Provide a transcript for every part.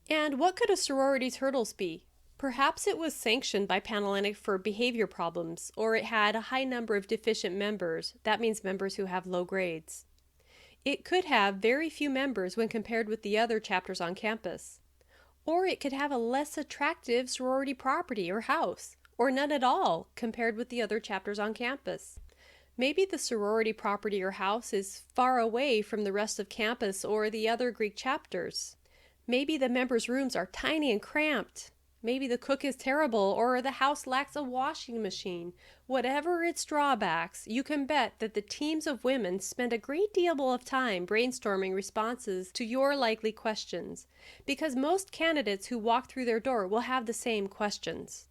And what could a sorority's hurdles be? Perhaps it was sanctioned by Panhellenic for behavior problems, or it had a high number of deficient members. That means members who have low grades. It could have very few members when compared with the other chapters on campus. Or it could have a less attractive sorority property or house, or none at all compared with the other chapters on campus. Maybe the sorority property or house is far away from the rest of campus or the other Greek chapters. Maybe the members' rooms are tiny and cramped. Maybe the cook is terrible or the house lacks a washing machine. Whatever its drawbacks, you can bet that the teams of women spend a great deal of time brainstorming responses to your likely questions, because most candidates who walk through their door will have the same questions.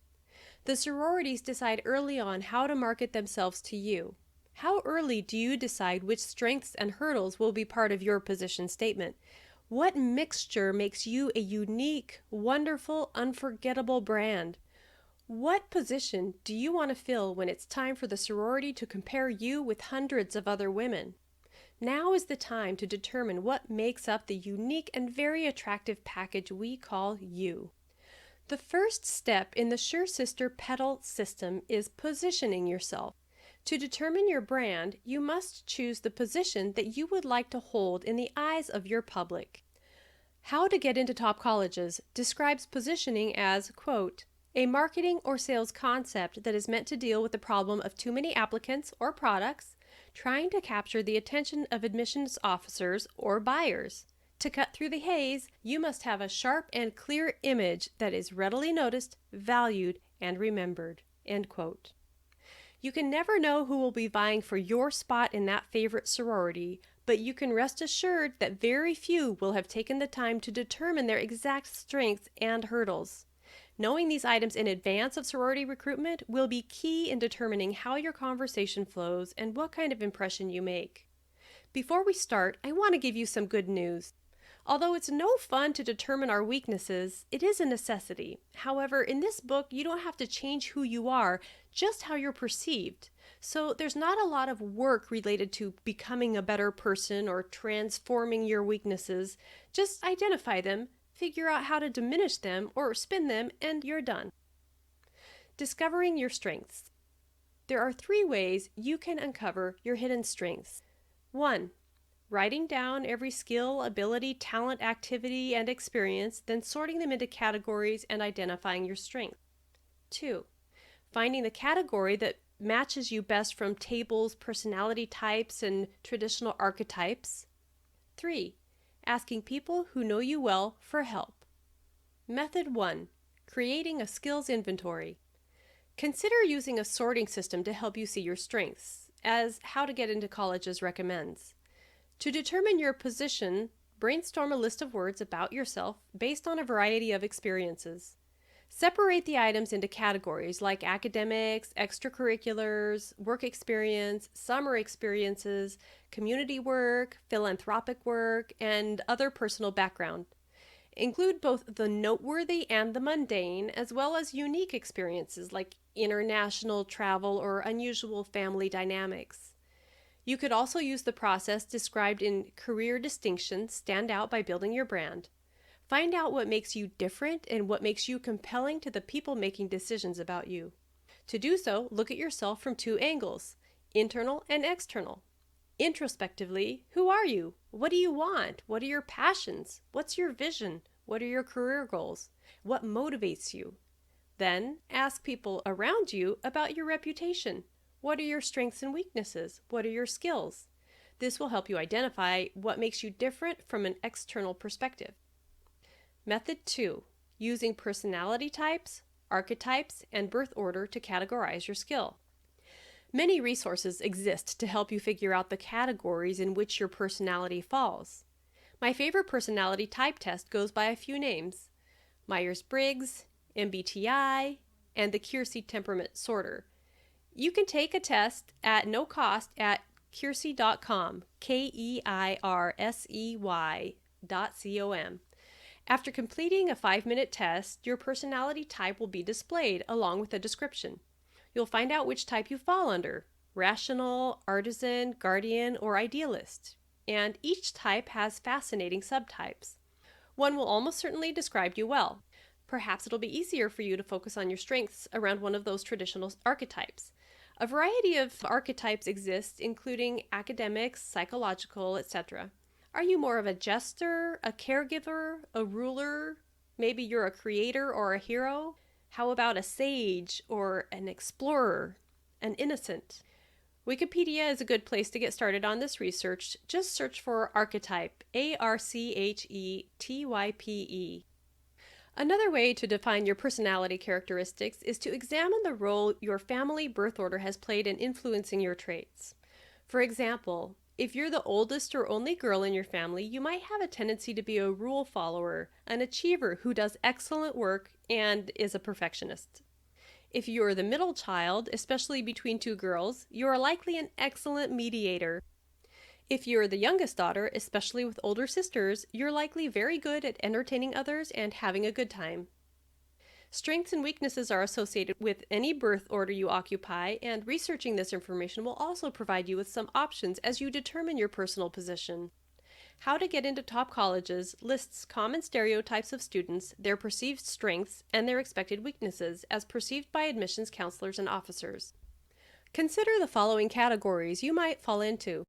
The sororities decide early on how to market themselves to you. How early do you decide which strengths and hurdles will be part of your position statement? What mixture makes you a unique, wonderful, unforgettable brand? What position do you want to fill when it's time for the sorority to compare you with hundreds of other women? Now is the time to determine what makes up the unique and very attractive package we call you. The first step in the Sure Sister Petal system is positioning yourself. To determine your brand, you must choose the position that you would like to hold in the eyes of your public. How to Get into Top Colleges describes positioning as, quote, a marketing or sales concept that is meant to deal with the problem of too many applicants or products trying to capture the attention of admissions officers or buyers. To cut through the haze, you must have a sharp and clear image that is readily noticed, valued, and remembered, end quote. You can never know who will be vying for your spot in that favorite sorority, but you can rest assured that very few will have taken the time to determine their exact strengths and hurdles. Knowing these items in advance of sorority recruitment will be key in determining how your conversation flows and what kind of impression you make. Before we start, I want to give you some good news. Although it's no fun to determine our weaknesses, it is a necessity. However, in this book, you don't have to change who you are, just how you're perceived. So there's not a lot of work related to becoming a better person or transforming your weaknesses. Just identify them, figure out how to diminish them or spin them, and you're done. Discovering your strengths. There are 3 ways you can uncover your hidden strengths. 1. Writing down every skill, ability, talent, activity, and experience, then sorting them into categories and identifying your strength. 2. Finding the category that matches you best from tables, personality types, and traditional archetypes. 3. Asking people who know you well for help. Method 1. Creating a skills inventory. Consider using a sorting system to help you see your strengths, as How to Get into Colleges recommends. To determine your position, brainstorm a list of words about yourself based on a variety of experiences. Separate the items into categories like academics, extracurriculars, work experience, summer experiences, community work, philanthropic work, and other personal background. Include both the noteworthy and the mundane, as well as unique experiences like international travel or unusual family dynamics. You could also use the process described in Career Distinction, Stand Out by Building Your Brand. Find out what makes you different and what makes you compelling to the people making decisions about you. To do so, look at yourself from 2 angles, internal and external. Introspectively, who are you? What do you want? What are your passions? What's your vision? What are your career goals? What motivates you? Then, ask people around you about your reputation. What are your strengths and weaknesses? What are your skills? This will help you identify what makes you different from an external perspective. Method 2. Using personality types, archetypes, and birth order to categorize your skill. Many resources exist to help you figure out the categories in which your personality falls. My favorite personality type test goes by a few names: Myers-Briggs, MBTI, and the Keirsey Temperament Sorter. You can take a test at no cost at keirsey.com, KEIRSEY.com. After completing a 5-minute test, your personality type will be displayed along with a description. You'll find out which type you fall under: rational, artisan, guardian, or idealist. And each type has fascinating subtypes. One will almost certainly describe you well. Perhaps it'll be easier for you to focus on your strengths around one of those traditional archetypes. A variety of archetypes exist, including academics, psychological, etc. Are you more of a jester, a caregiver, a ruler? Maybe you're a creator or a hero? How about a sage or an explorer, an innocent? Wikipedia is a good place to get started on this research. Just search for archetype, Archetype. Another way to define your personality characteristics is to examine the role your family birth order has played in influencing your traits. For example, if you're the oldest or only girl in your family, you might have a tendency to be a rule follower, an achiever who does excellent work and is a perfectionist. If you're the middle child, especially between two girls, you are likely an excellent mediator. If you're the youngest daughter, especially with older sisters, you're likely very good at entertaining others and having a good time. Strengths and weaknesses are associated with any birth order you occupy, and researching this information will also provide you with some options as you determine your personal position. How to Get into Top Colleges lists common stereotypes of students, their perceived strengths, and their expected weaknesses as perceived by admissions counselors and officers. Consider the following categories you might fall into.